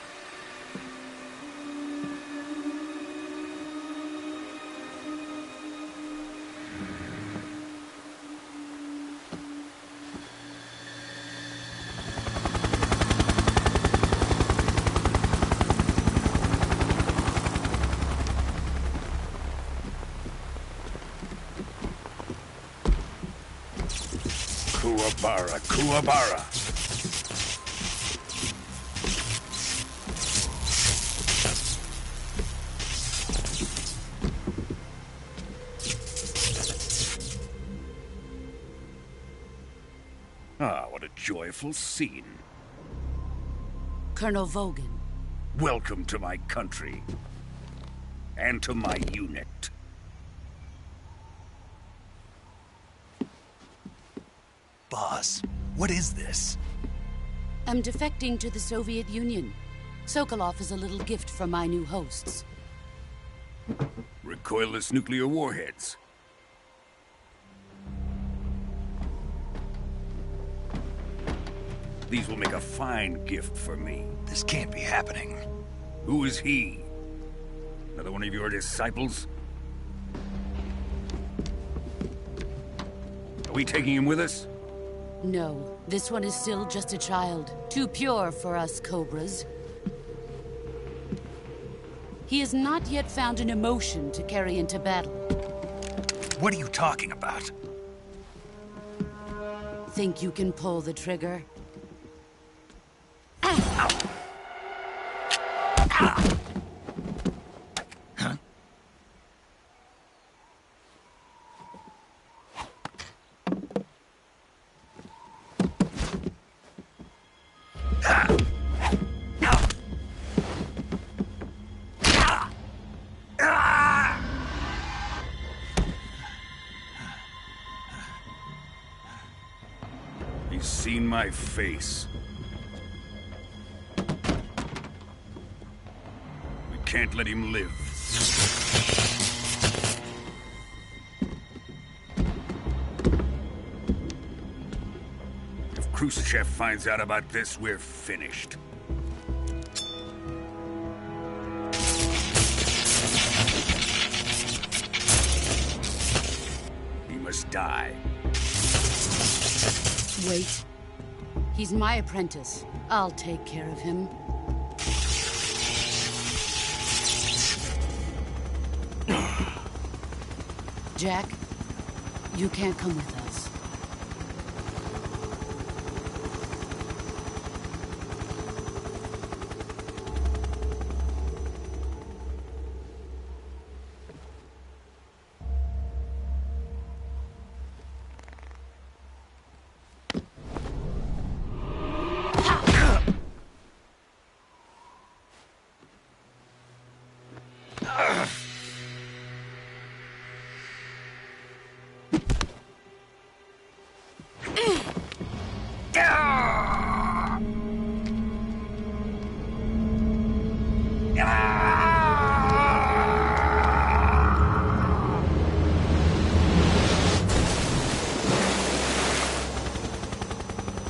Kuwabara, Kuwabara. Ah, what a joyful scene. Colonel Vogan. Welcome to my country. And to my unit. Boss, what is this? I'm defecting to the Soviet Union. Sokolov is a little gift from my new hosts. Recoilless nuclear warheads. These will make a fine gift for me. This can't be happening. Who is he? Another one of your disciples? Are we taking him with us? No, this one is still just a child. Too pure for us Cobras. He has not yet found an emotion to carry into battle. What are you talking about? Think you can pull the trigger? He's seen my face. We can't let him live. If Khrushchev finds out about this, we're finished. He must die. Wait. He's my apprentice. I'll take care of him. Jack, you can't come with us.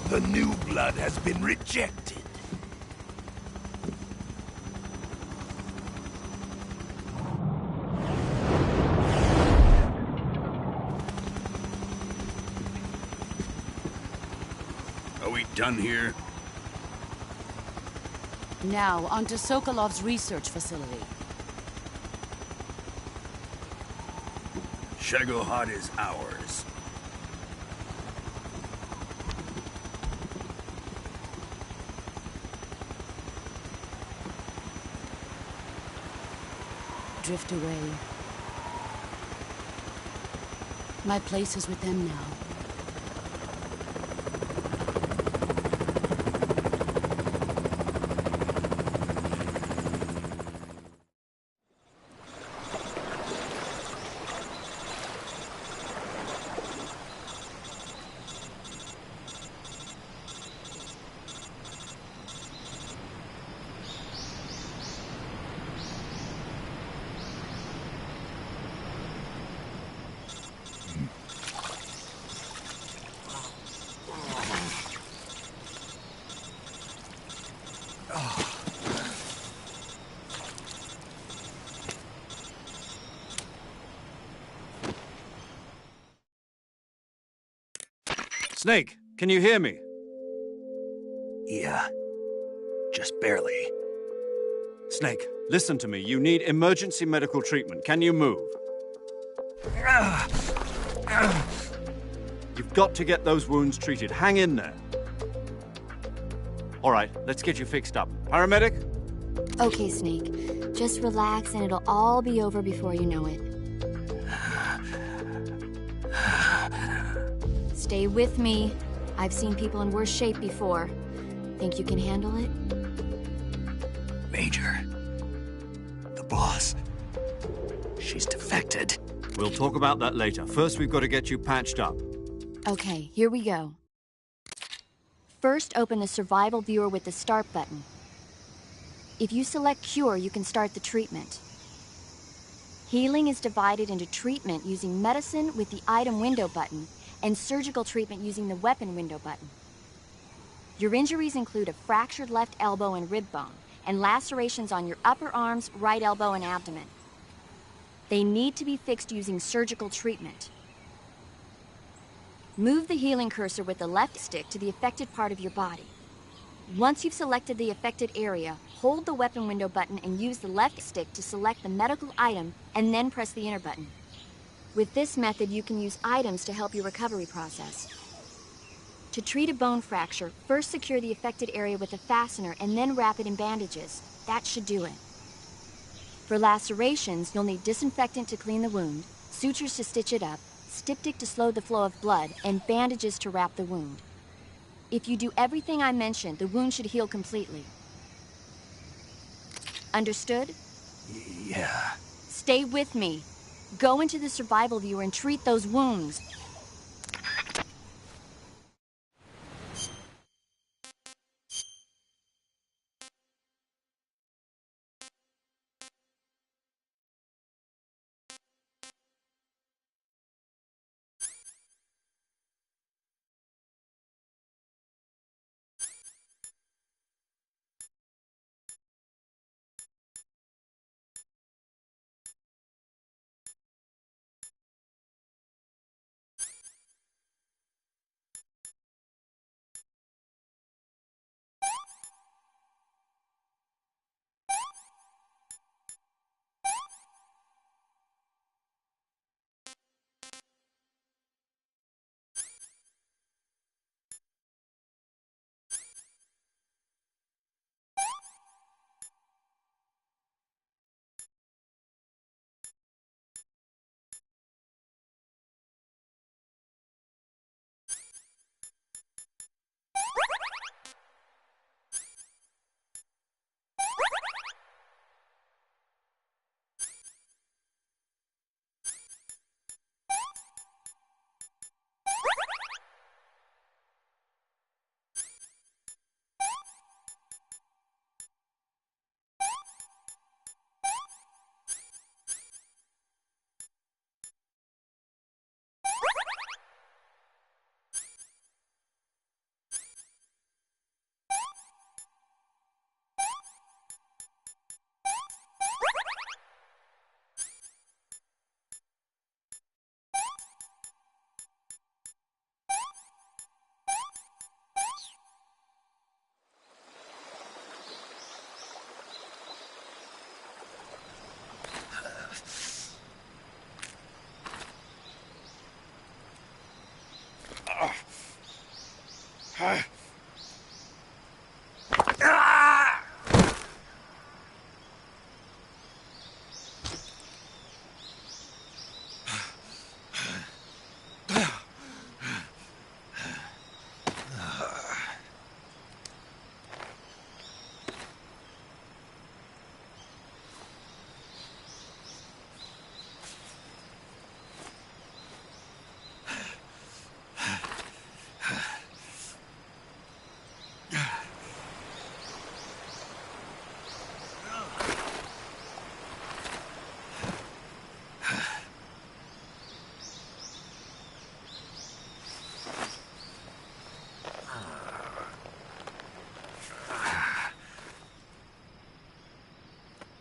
The new blood has been rejected. Are we done here? Now, onto Sokolov's research facility. Shagohod is ours. Drift away. My place is with them now. Snake, can you hear me? Yeah, just barely. Snake, listen to me. You need emergency medical treatment. Can you move? You've got to get those wounds treated. Hang in there. All right, let's get you fixed up. Paramedic? Okay, Snake. Just relax and it'll all be over before you know it. Stay with me. I've seen people in worse shape before. Think you can handle it? Major. The boss. She's defected. We'll talk about that later. First, we've got to get you patched up. Okay, here we go. First, open the survival viewer with the start button. If you select cure, you can start the treatment. Healing is divided into treatment using medicine with the item window button and surgical treatment using the weapon window button. Your injuries include a fractured left elbow and rib bone and lacerations on your upper arms, right elbow, and abdomen. They need to be fixed using surgical treatment. Move the healing cursor with the left stick to the affected part of your body. Once you've selected the affected area, hold the weapon window button and use the left stick to select the medical item and then press the enter button. With this method, you can use items to help your recovery process. To treat a bone fracture, first secure the affected area with a fastener and then wrap it in bandages. That should do it. For lacerations, you'll need disinfectant to clean the wound, sutures to stitch it up, styptic to slow the flow of blood, and bandages to wrap the wound. If you do everything I mentioned, the wound should heal completely. Understood? Yeah. Stay with me. Go into the survival viewer and treat those wounds.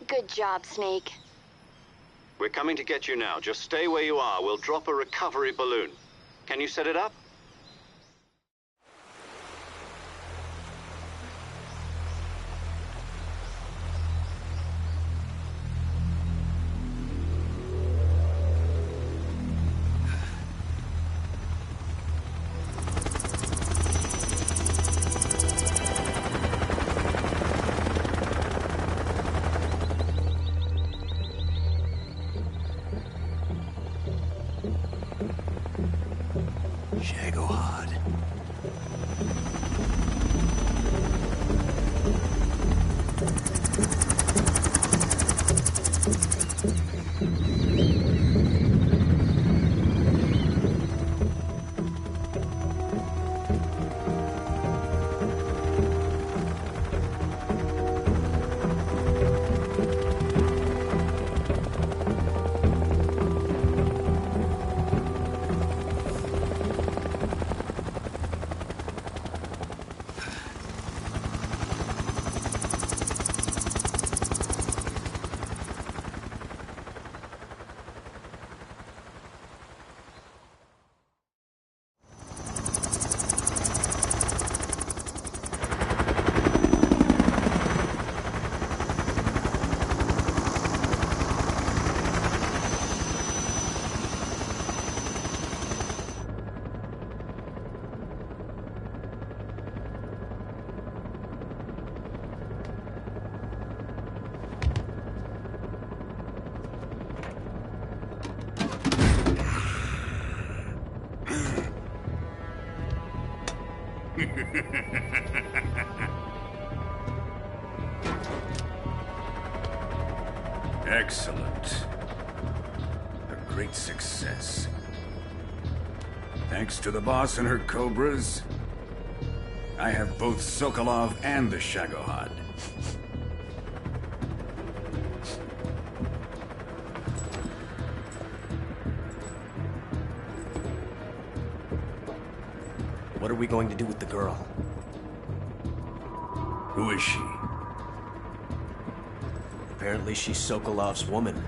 Good job, Snake. We're coming to get you now. Just stay where you are. We'll drop a recovery balloon. Can you set it up? Shagohod. Excellent. A great success. Thanks to the boss and her cobras, I have both Sokolov and the Shagohod. What are we going to do with the girl? Who is she? Apparently she's Sokolov's woman.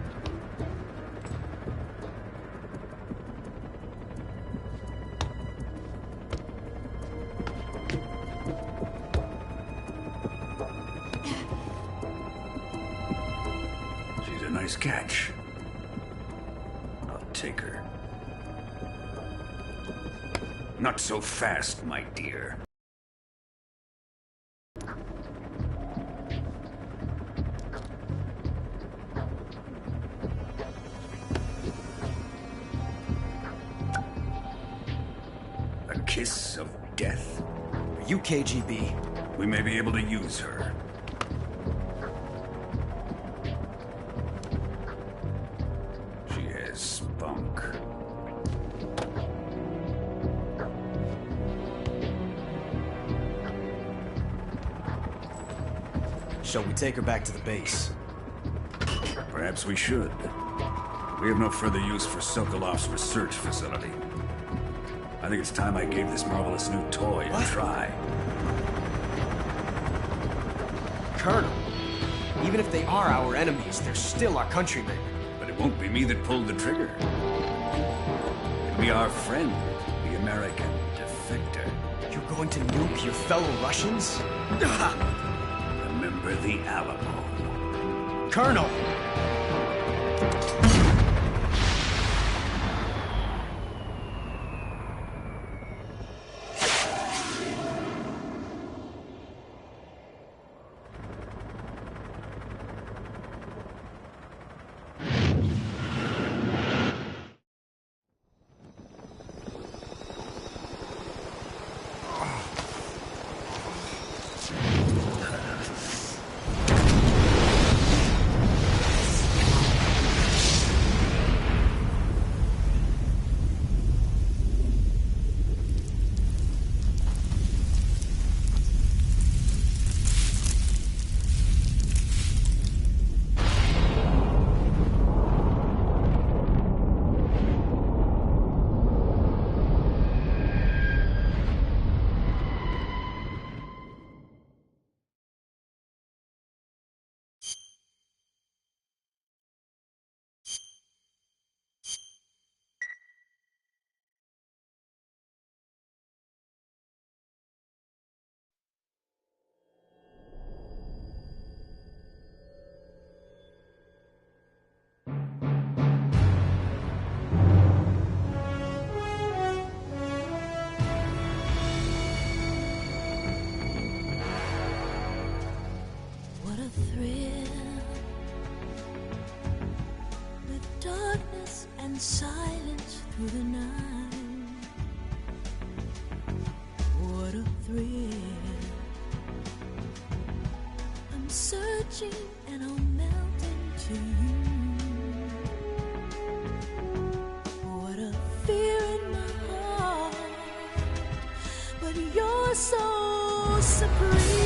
She's a nice catch. I'll take her. Not so fast, my dear. A kiss of death. Are you KGB? We may be able to use her. She has spunk. Shall we take her back to the base? Perhaps we should. We have no further use for Sokolov's research facility. I think it's time I gave this marvelous new toy a try. Colonel, even if they are our enemies, they're still our countrymen. But it won't be me that pulled the trigger. It'll be our friend, the American defector. You're going to nuke your fellow Russians? Remember the Alamo. Colonel! Silence through the night. What a thrill. I'm searching and I'll melt into you. What a fear in my heart, but you're so supreme.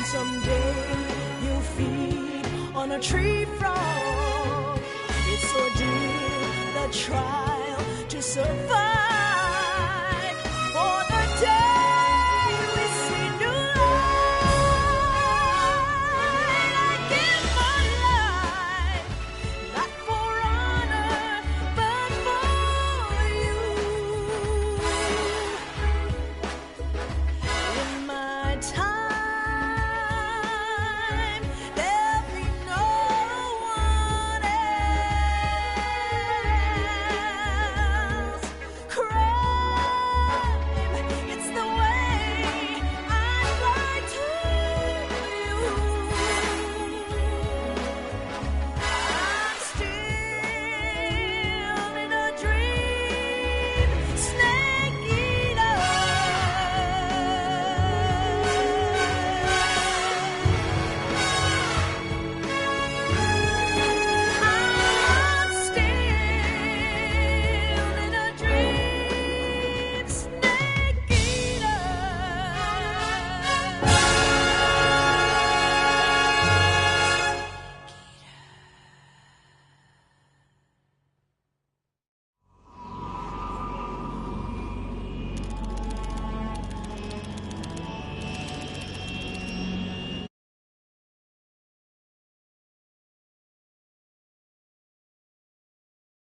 Someday you'll feed on a tree frog. It's so deep. trial to survive.